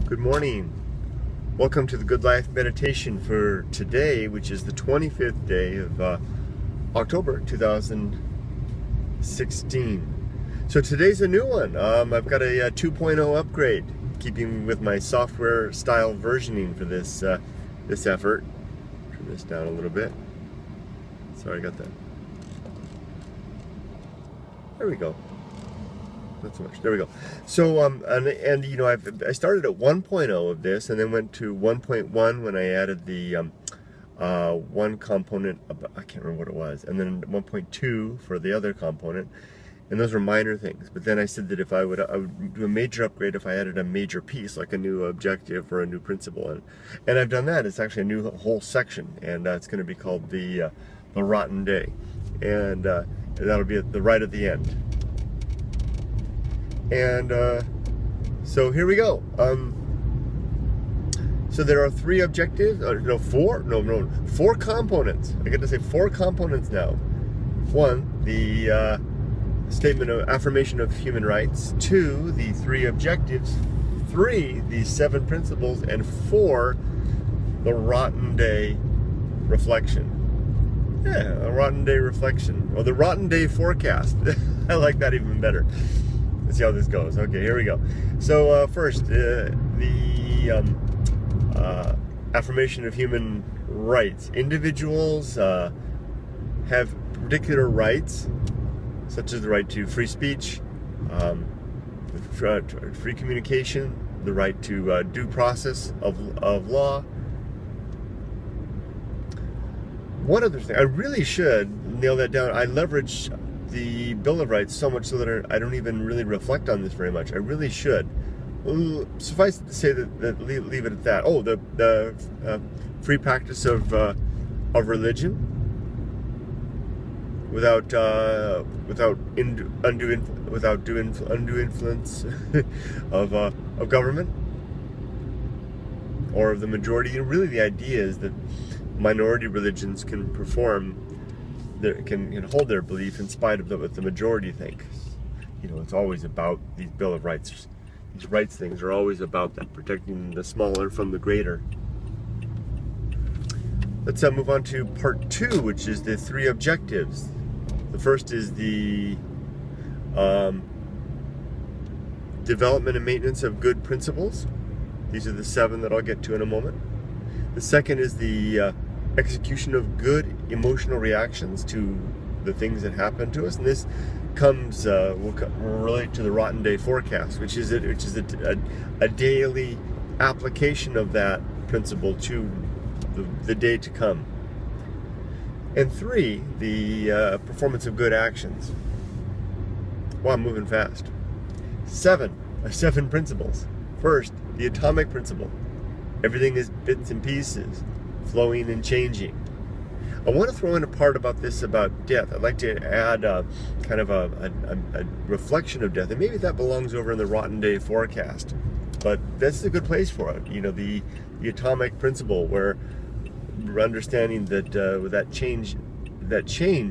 Good morning. Welcome to the Good Life Meditation for today, which is the 25th day of October 2016. So today's a new one. I've got a 2.0 upgrade, keeping with my software style versioning for this effort. Turn this down a little bit. Sorry, I got that. There we go. Not so much. There we go. So, and you know, I started at 1.0 of this, and then went to 1.1 when I added the one component. I can't remember what it was, and then 1.2 for the other component, and those were minor things. But then I said that if I would do a major upgrade if I added a major piece, like a new objective or a new principle, and I've done that. It's actually a new whole section, and it's going to be called the Rotten Day, and that'll be at the right at the end. And so here we go. So there are three objectives, four components. I get to say four components now. One, the statement of affirmation of human rights. Two, the three objectives. Three, the 7 principles. And 4, the Rotten Day reflection. Yeah, a Rotten Day reflection, or the Rotten Day forecast. I like that even better. Let's see how this goes. Okay, here we go. So first, the affirmation of human rights. Individuals have particular rights, such as the right to free speech, free communication, the right to due process of law. One other thing, I really should nail that down. I leverage the Bill of Rights so much so that I don't even really reflect on this very much. I really should. Suffice it to say that leave it at that. Oh, the free practice of religion without undue influence of government or of the majority. And really, the idea is that minority religions can can hold their belief in spite of what the majority think. You know, it's always about these Bill of Rights. These rights things are always about that, protecting the smaller from the greater. Let's move on to part 2, which is the 3 objectives. The first is the development and maintenance of good principles. These are the 7 that I'll get to in a moment. The second is the execution of good emotional reactions to the things that happen to us, and this comes will relate to the Rotten Day forecast, which is a daily application of that principle to the day to come. And 3, the performance of good actions. Wow, I'm moving fast. 7 principles. First, the atomic principle. Everything is bits and pieces, flowing and changing. I want to throw in a part about death. I'd like to add kind of a reflection of death, and maybe that belongs over in the Rotten Day forecast. But this is a good place for it. You know, the atomic principle, where we're understanding that that change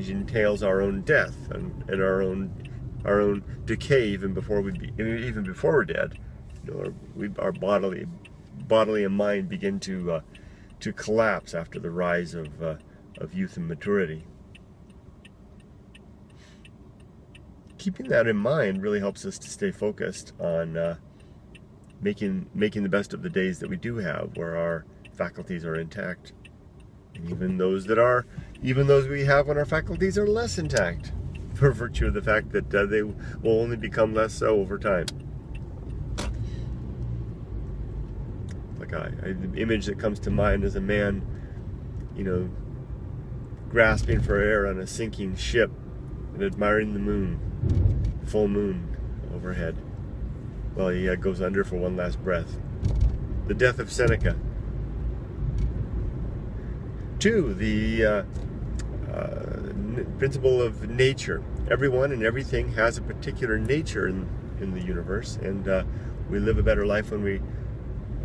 entails our own death and our own decay even before we're dead. You know, our bodily and mind begin to collapse after the rise of youth and maturity. Keeping that in mind really helps us to stay focused on making the best of the days that we do have, where our faculties are intact, and even those we have when our faculties are less intact, for virtue of the fact that they will only become less so over time. The image that comes to mind is a man, you know, grasping for air on a sinking ship and admiring the moon, full moon overhead, while he goes under for one last breath. The death of Seneca. 2, the principle of nature. Everyone and everything has a particular nature in the universe, and we live a better life when we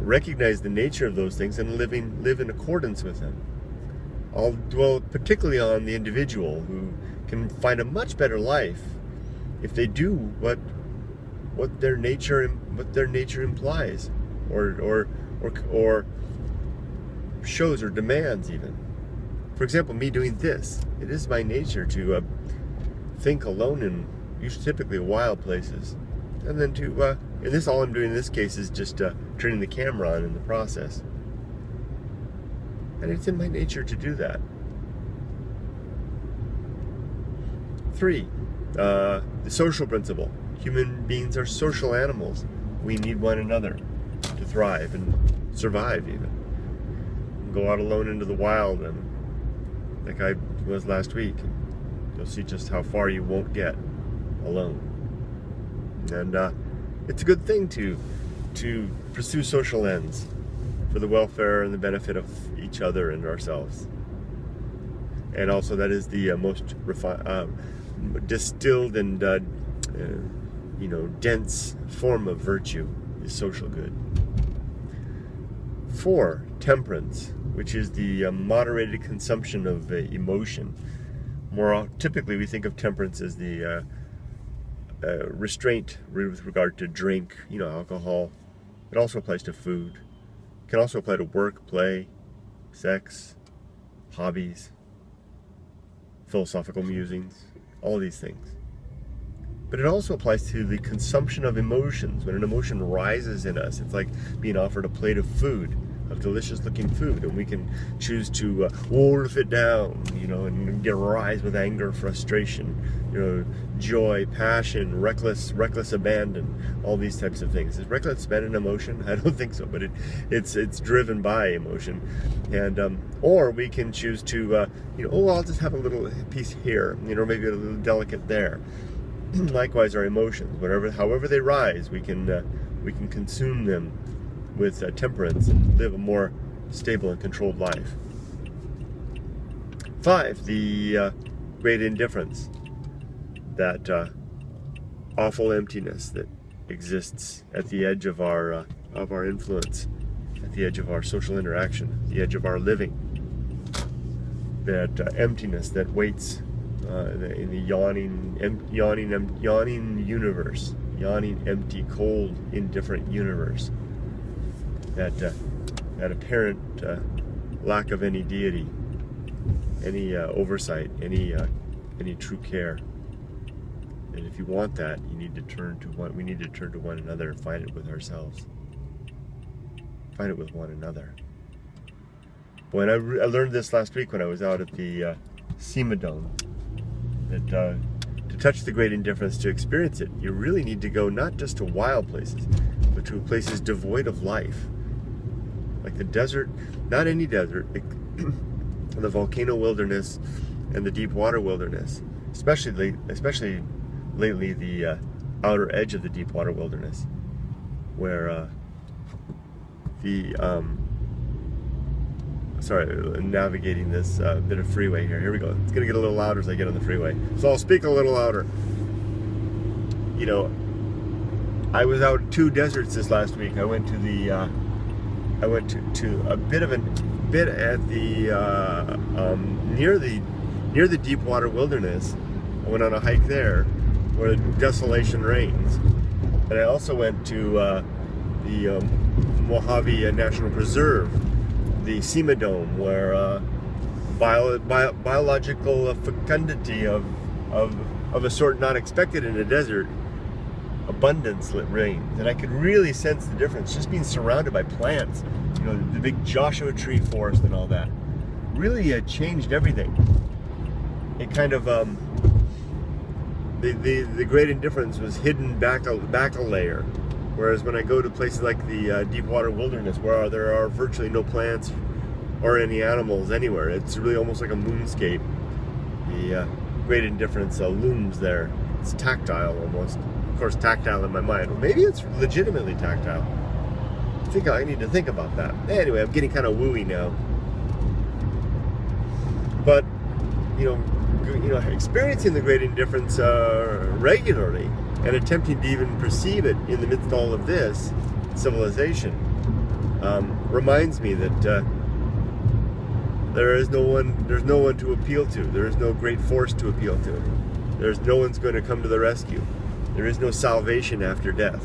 recognize the nature of those things and live in accordance with them. I'll dwell particularly on the individual, who can find a much better life if they do what their nature implies. or shows or demands even. For example, me doing this, it is my nature to think alone in usually typically wild places, and then to and this, all I'm doing in this case is just turning the camera on in the process, and it's in my nature to do that. 3, the social principle. Human beings are social animals. We need one another to thrive and survive even. Go out alone into the wild, and like I was last week, you'll see just how far you won't get alone. And it's a good thing to pursue social ends for the welfare and the benefit of each other and ourselves. And also, that is the most distilled and dense form of virtue, is social good. 4, temperance, which is the moderated consumption of emotion. More typically, we think of temperance as the restraint with regard to drink, alcohol. It also applies to food. It can also apply to work, play, sex, hobbies, philosophical musings, all these things. But it also applies to the consumption of emotions. When an emotion rises in us, it's like being offered a plate of food, of delicious looking food, and we can choose to wolf it down, and get rise with anger, frustration, joy, passion, reckless abandon, all these types of things. Is reckless abandon emotion? I don't think so, but it's driven by emotion. And or we can choose to I'll just have a little piece here, maybe a little delicate there. Likewise, our emotions, however they rise, we can consume them with temperance and live a more stable and controlled life. 5, the great indifference, that awful emptiness that exists at the edge of our influence, at the edge of our social interaction, at the edge of our living. That emptiness that waits in the yawning universe, yawning, empty, cold, indifferent universe. That apparent lack of any deity, any oversight, any true care. And if you want that, we need to turn to one another and find it with ourselves. Find it with one another. When I learned this last week when I was out at the SEMA Dome, that to touch the great indifference, to experience it, you really need to go not just to wild places, but to places devoid of life. Like the desert, not any desert, the volcano wilderness and the deep water wilderness, especially lately the outer edge of the deep water wilderness, where navigating this bit of freeway here. Here we go. It's gonna get a little louder as I get on the freeway, so I'll speak a little louder. I was out in 2 deserts this last week. I went to a bit at the near the deep water wilderness. I went on a hike there where desolation reigns, and I also went to the Mojave National Preserve, the SEMA Dome, where biological fecundity of a sort not expected in a desert, abundance reigns, and I could really sense the difference just being surrounded by plants. The big Joshua tree forest and all that really changed everything. It kind of the great indifference was hidden back a layer, whereas when I go to places like the deep water wilderness, where there are virtually no plants or any animals anywhere, it's really almost like a moonscape. The great indifference looms there. It's tactile almost. Of course, tactile in my mind. Well, maybe it's legitimately tactile. I think I need to think about that. Anyway, I'm getting kind of wooey now. But experiencing the great indifference regularly and attempting to even perceive it in the midst of all of this civilization reminds me that there's no one to appeal to. There is no great force to appeal to. There's no one's going to come to the rescue. There is no salvation after death.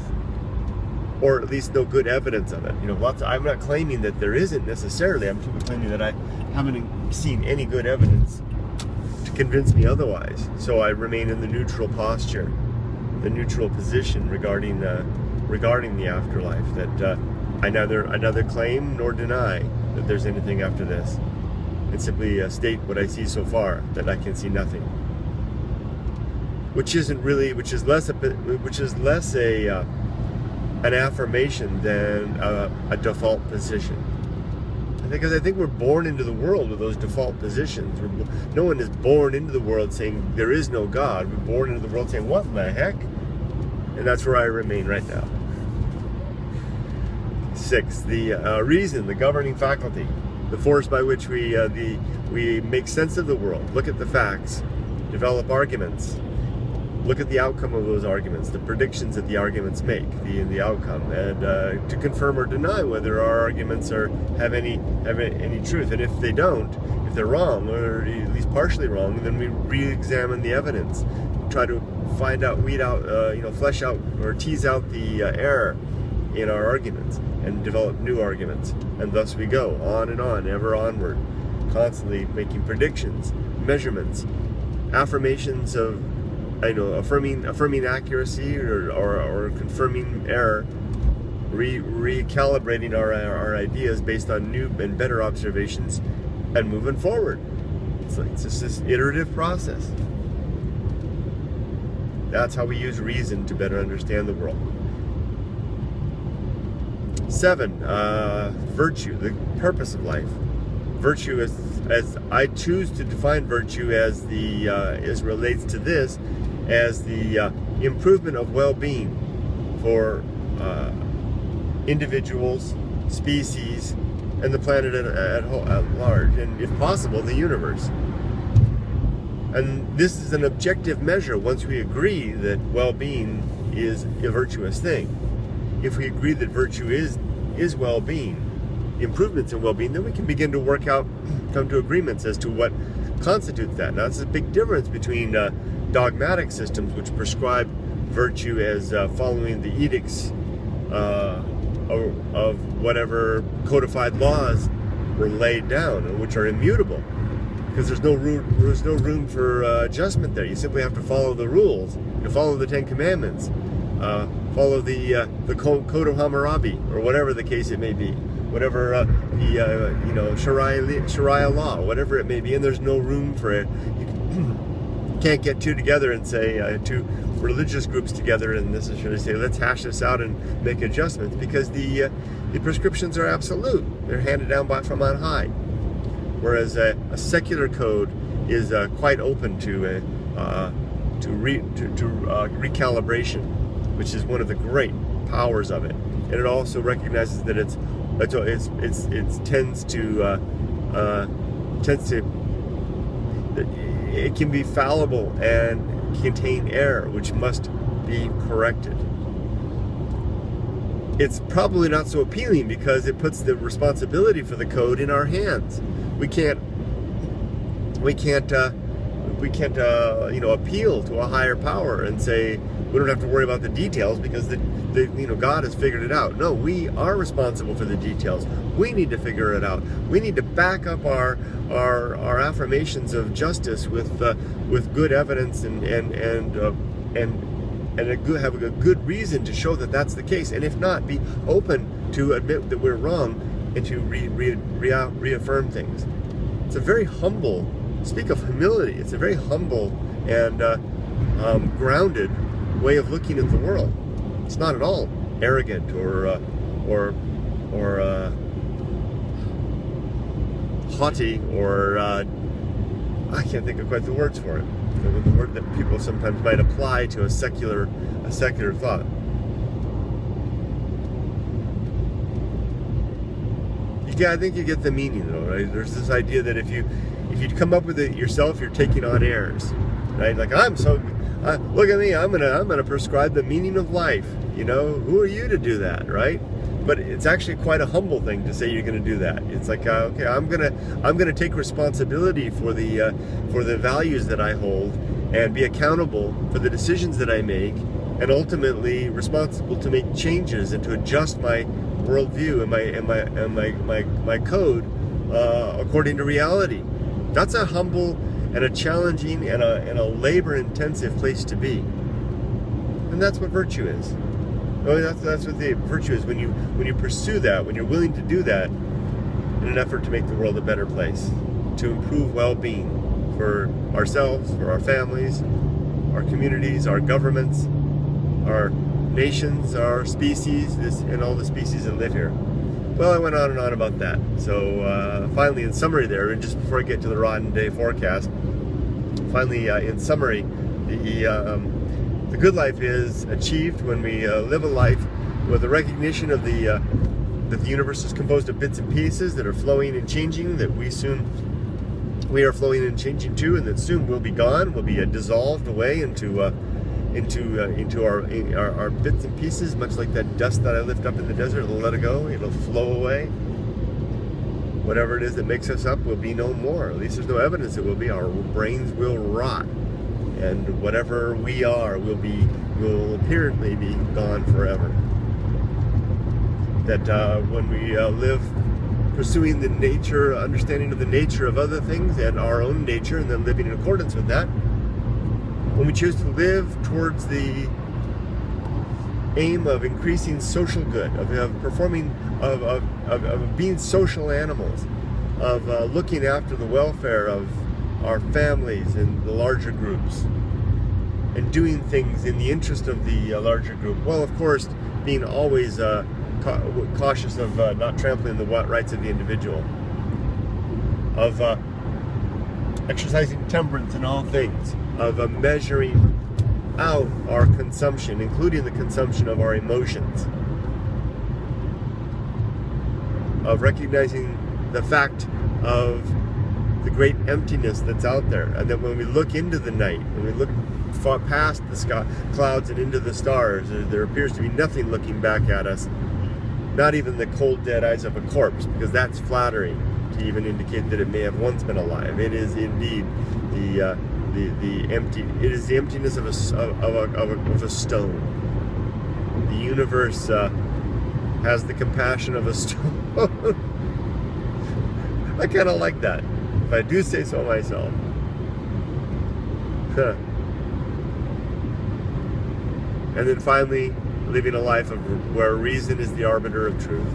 or at least no good evidence of it. I'm not claiming that there isn't necessarily. I'm simply claiming that I haven't seen any good evidence to convince me otherwise. So I remain in the neutral posture, the neutral position regarding the afterlife. That I neither claim nor deny that there's anything after this, and simply state what I see so far, that I can see nothing. Which is less an affirmation than a default position. Because I think we're born into the world with those default positions. No one is born into the world saying there is no God. We're born into the world saying, what the heck? And that's where I remain right now. 6, the reason, the governing faculty, the force by which we make sense of the world, look at the facts, develop arguments, look at the outcome of those arguments, the predictions that the arguments make, the outcome, and to confirm or deny whether our arguments have any truth. And if they don't, if they're wrong, or at least partially wrong, then we re-examine the evidence, try to find out, weed out, flesh out or tease out the error in our arguments, and develop new arguments. And thus we go on and on, ever onward, constantly making predictions, measurements, affirmations of affirming accuracy or confirming error, recalibrating our ideas based on new and better observations, and moving forward. It's just this iterative process. That's how we use reason to better understand the world. 7, virtue, the purpose of life. Virtue, as I choose to define virtue as relates to this, as the improvement of well-being for individuals, species, and the planet at large, and if possible, the universe. And this is an objective measure once we agree that well-being is a virtuous thing. If we agree that virtue is well-being, improvements in well-being, then we can begin to come to agreements as to what constitutes that. Now, that's a big difference between dogmatic systems, which prescribe virtue as following the edicts of whatever codified laws were laid down, and which are immutable, because there's no room for adjustment there. You simply have to follow the rules. You follow the 10 Commandments, follow the Code of Hammurabi, or whatever the case it may be, whatever the Sharia law, whatever it may be, and there's no room for it. You can't get two together and say two religious groups together and necessarily say, let's hash this out and make adjustments, because the prescriptions are absolute. They're handed down from on high, whereas a secular code is quite open to recalibration, which is one of the great powers of it. And it also recognizes that it can be fallible and contain error, which must be corrected. It's probably not so appealing because it puts the responsibility for the code in our hands. We can't appeal to a higher power and say we don't have to worry about the details because God has figured it out. No, we are responsible for the details. We need to figure it out. We need to back up our affirmations of justice with good evidence and have a good reason to show that that's the case. And if not, be open to admit that we're wrong and to reaffirm things. It's a very humble. Speak of humility. It's a very humble and grounded way of looking at the world. It's not at all arrogant or haughty or I can't think of quite the words for it. The word that people sometimes might apply to a secular thought. Yeah, I think you get the meaning though, right? There's this idea that if you come up with it yourself, you're taking on airs, right? Like look at me, I'm gonna prescribe the meaning of life. Who are you to do that, right? But it's actually quite a humble thing to say you're going to do that. It's like, okay, I'm gonna take responsibility for the values that I hold and be accountable for the decisions that I make, and ultimately responsible to make changes and to adjust my worldview and my code according to reality. That's a humble and a challenging and a labor-intensive place to be. And that's what virtue is. That's what the virtue is, when you pursue that, when you're willing to do that in an effort to make the world a better place, to improve well-being for ourselves, for our families, our communities, our governments, our nations, our species, and all the species that live here. Well, I went on and on about that. So finally, in summary there, and just before I get to the rotten day forecast, finally, in summary, the good life is achieved when we live a life with a recognition of that the universe is composed of bits and pieces that are flowing and changing, that we are flowing and changing too, and that soon we'll be gone, we'll be dissolved away into our bits and pieces, much like that dust that I lift up in the desert. It'll let it go, it'll flow away. Whatever it is that makes us up will be no more. At least there's no evidence it will be. Our brains will rot, and whatever we are will apparently be gone forever. That when we live pursuing the nature, understanding of the nature of other things and our own nature, and then living in accordance with that, when we choose to live towards the aim of increasing social good, of performing, of being social animals, of looking after the welfare of our families and the larger groups, and doing things in the interest of the larger group. Well, of course, being always cautious of not trampling the rights of the individual, of exercising temperance in all things, of measuring out our consumption, including the consumption of our emotions, of recognizing the fact of the great emptiness that's out there, and that when we look into the night, when we look far past the sky, clouds and into the stars, there appears to be nothing looking back at us, not even the cold dead eyes of a corpse, because that's flattering to even indicate that it may have once been alive. It is indeed the empty. It is the emptiness of a stone. The universe has the compassion of a stone. I kind of like that, if I do say so myself. And then finally, living a life where reason is the arbiter of truth.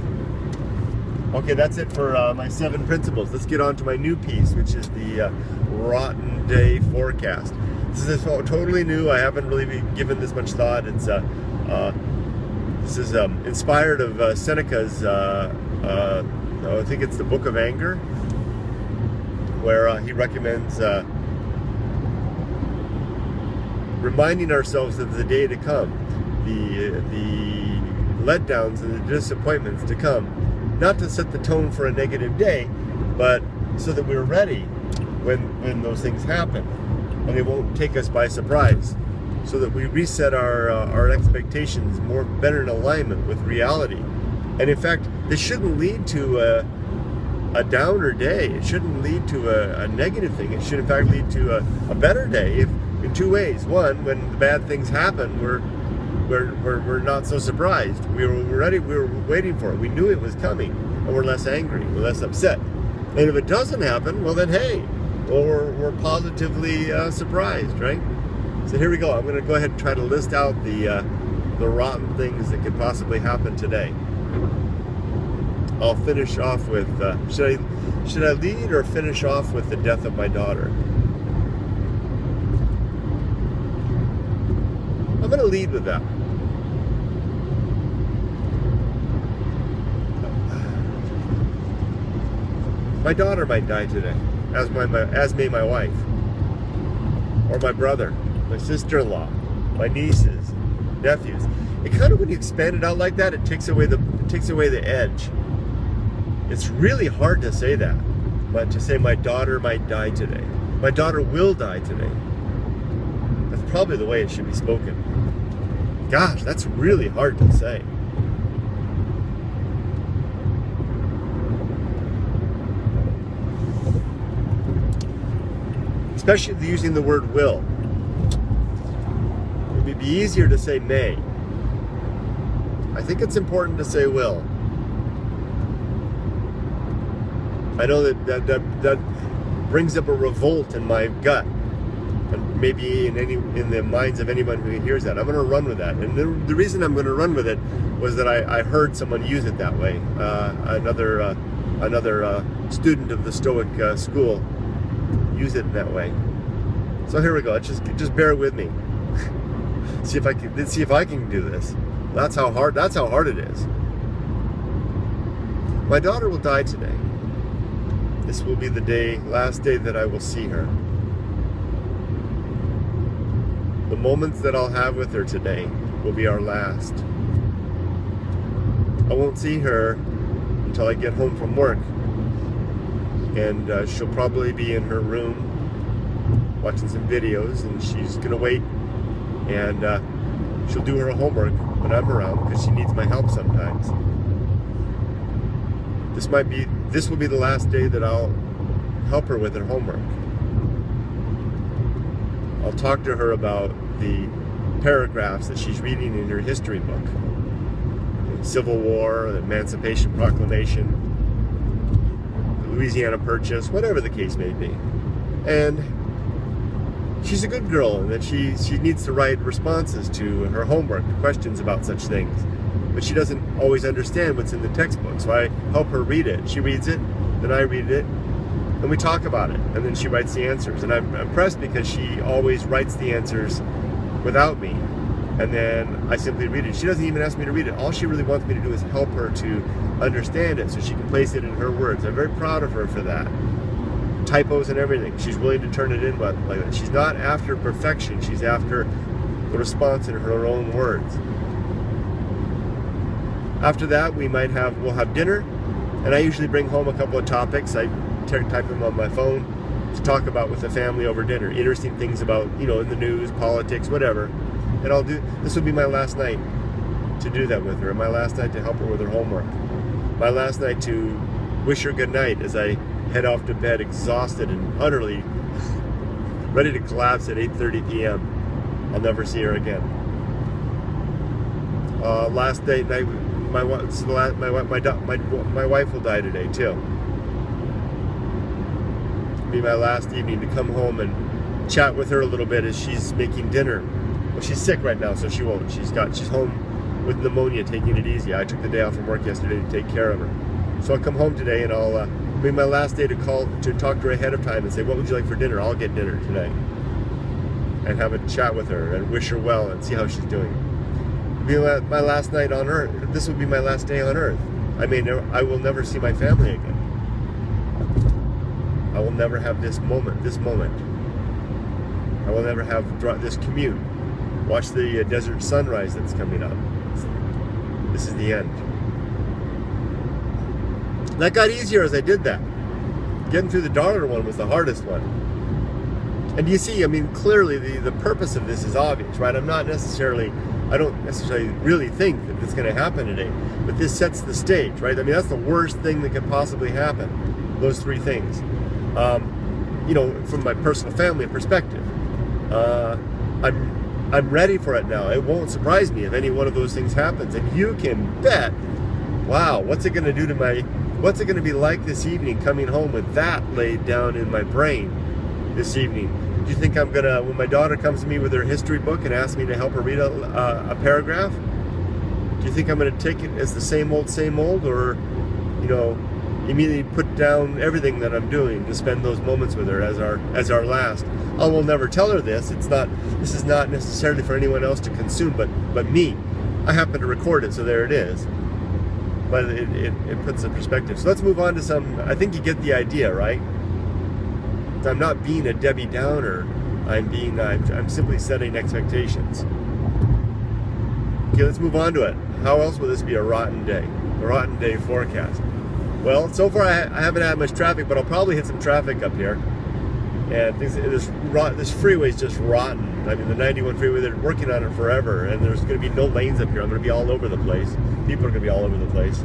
Okay, that's it for my 7 principles. Let's get on to my new piece, which is the rotten day forecast. This is totally new. I haven't really given this much thought. It's this is inspired of Seneca's, I think it's the Book of Anger, where he recommends reminding ourselves of the day to come, the letdowns and the disappointments to come, not to set the tone for a negative day, but so that we're ready when those things happen, and they won't take us by surprise, so that we reset our expectations better in alignment with reality. And in fact, this shouldn't lead to a downer day. It shouldn't lead to a negative thing. It should in fact lead to a better day, in 2 ways. One, when the bad things happen, we're not so surprised. We were ready. We were waiting for it. We knew it was coming, and we're less angry. We're less upset. And if it doesn't happen, well then, hey, we're positively surprised, right? So here we go. I'm going to go ahead and try to list out the rotten things that could possibly happen today. I'll finish off with should I lead or finish off with the death of my daughter? I'm going to lead with that. My daughter might die today, as may my wife, or my brother, my sister-in-law, my nieces, nephews. It kind of, when you expand it out like that, it takes away the edge. It's really hard to say that, but to say my daughter might die today, my daughter will die today. That's probably the way it should be spoken. Gosh, that's really hard to say. Especially using the word will. It would be be easier to say may. I think it's important to say will. I know that brings up a revolt in my gut, and maybe in the minds of anyone who hears that. I'm going to run with that, and the reason I'm going to run with it was that I heard someone use it that way. Another student of the Stoic school use it in that way. So here we go. Just bear with me. see if I can do this. That's how hard it is. My daughter will die today. This will be the last day that I will see her. The moments that I'll have with her today will be our last. I won't see her until I get home from work. And she'll probably be in her room watching some videos, and she's going to wait. And she'll do her homework when I'm around because she needs my help sometimes. This will be the last day that I'll help her with her homework. I'll talk to her about the paragraphs that she's reading in her history book. The Civil War, the Emancipation Proclamation, the Louisiana Purchase, whatever the case may be. And she's a good girl, and that she needs to write responses to her homework, questions about such things. But she doesn't always understand what's in the textbook, so I help her read it. She reads it, then I read it, and we talk about it, and then she writes the answers. And I'm impressed because she always writes the answers without me, and then I simply read it. She doesn't even ask me to read it. All she really wants me to do is help her to understand it so she can place it in her words. I'm very proud of her for that. Typos and everything. She's willing to turn it in like that. She's not after perfection. She's after the response in her own words. After that, we'll have dinner, and I usually bring home a couple of topics. I type them on my phone to talk about with the family over dinner. Interesting things about, in the news, politics, whatever. And this will be my last night to do that with her, my last night to help her with her homework. My last night to wish her good night as I head off to bed exhausted and utterly ready to collapse at 8:30 p.m. I'll never see her again. Last day night, my wife will die today too. It'll be my last evening to come home and chat with her a little bit as she's making dinner. Well, she's sick right now, so she won't. She's home with pneumonia, taking it easy. I took the day off from work yesterday to take care of her. So I'll come home today, and It'll be my last day to talk to her ahead of time and say, what would you like for dinner? I'll get dinner tonight. And have a chat with her and wish her well and see how she's doing. It'll be my last night on Earth. This will be my last day on Earth. I will never see my family again. I will never have this moment. I will never have this commute. Watch the desert sunrise that's coming up. This is the end. That got easier as I did that. Getting through the daughter one was the hardest one. And you see, clearly the purpose of this is obvious, right? I don't necessarily really think that it's going to happen today, but this sets the stage, right? That's the worst thing that could possibly happen. Those three things. From my personal family perspective, I'm ready for it now. It won't surprise me if any one of those things happens, and you can bet. Wow, what's it going to be like this evening coming home with that laid down in my brain this evening? Do you think when my daughter comes to me with her history book and asks me to help her read a paragraph, do you think I'm going to take it as the same old, or, immediately put down everything that I'm doing to spend those moments with her as our last? I will never tell her this. This is not necessarily for anyone else to consume, but me. I happen to record it, so there it is. But it puts in perspective. So let's move on to I think you get the idea, right? I'm not being a Debbie Downer. I'm simply setting expectations. Okay, let's move on to it. How else will this be a rotten day? A rotten day forecast. Well, so far I haven't had much traffic, but I'll probably hit some traffic up here. And this freeway is just rotten. The 91 freeway, they're working on it forever, and there's going to be no lanes up here. I'm going to be all over the place. People are going to be all over the place.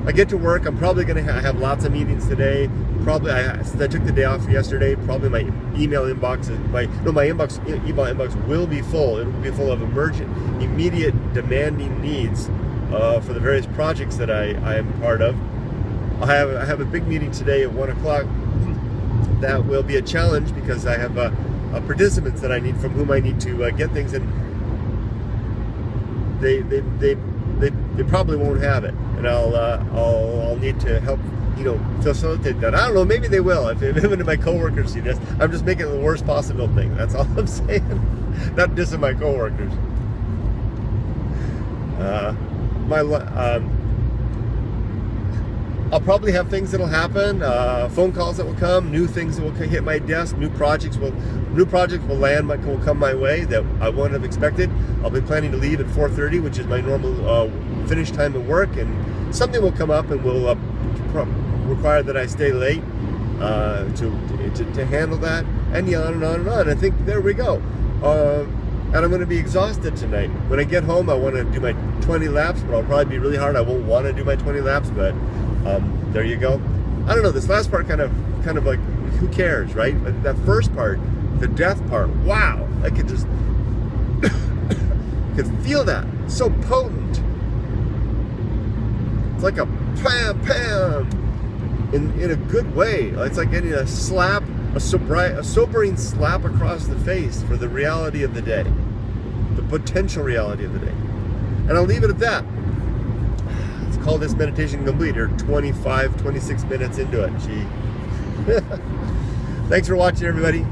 I get to work. I'm probably going to have lots of meetings today. Probably, since I took the day off yesterday, probably my email inbox, my email inbox will be full. It will be full of emergent, immediate, demanding needs for the various projects that I am part of. I have a big meeting today at 1 o'clock. That will be a challenge because I have participants that I need, from whom I need to get things, and they probably won't have it, and I'll need to help, facilitate that. I don't know, maybe they will. If any of my coworkers see this, I'm just making it the worst possible thing. That's all I'm saying. Not dissing my coworkers. I'll probably have things that'll happen, phone calls that will come, new things that will hit my desk, new projects will land, will come my way that I wouldn't have expected. I'll be planning to leave at 4:30, which is my normal finish time at work, and something will come up and will require that I stay late to handle that, and on and on and on. I think there we go. And I'm going to be exhausted tonight. When I get home, I want to do my 20 laps, but I'll probably be really hard. I won't want to do my 20 laps, but there you go. I don't know, this last part kind of like, who cares, right? But that first part, the death part, wow, I could just could feel that, so potent. It's like a pam in a good way. It's like getting a slap, a sobering slap across the face for the reality of the day, the potential reality of the day. And I'll leave it at that. Let's call this meditation complete. You're 26 minutes into it. Gee. Thanks for watching, everybody.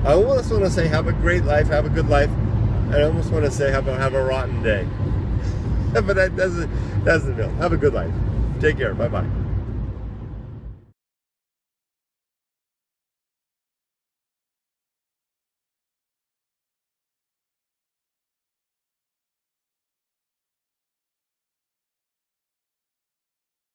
I almost want to say have a great life, have a good life. I almost want to say have a rotten day. But that doesn't know. Have a good life. Take care. Bye-bye.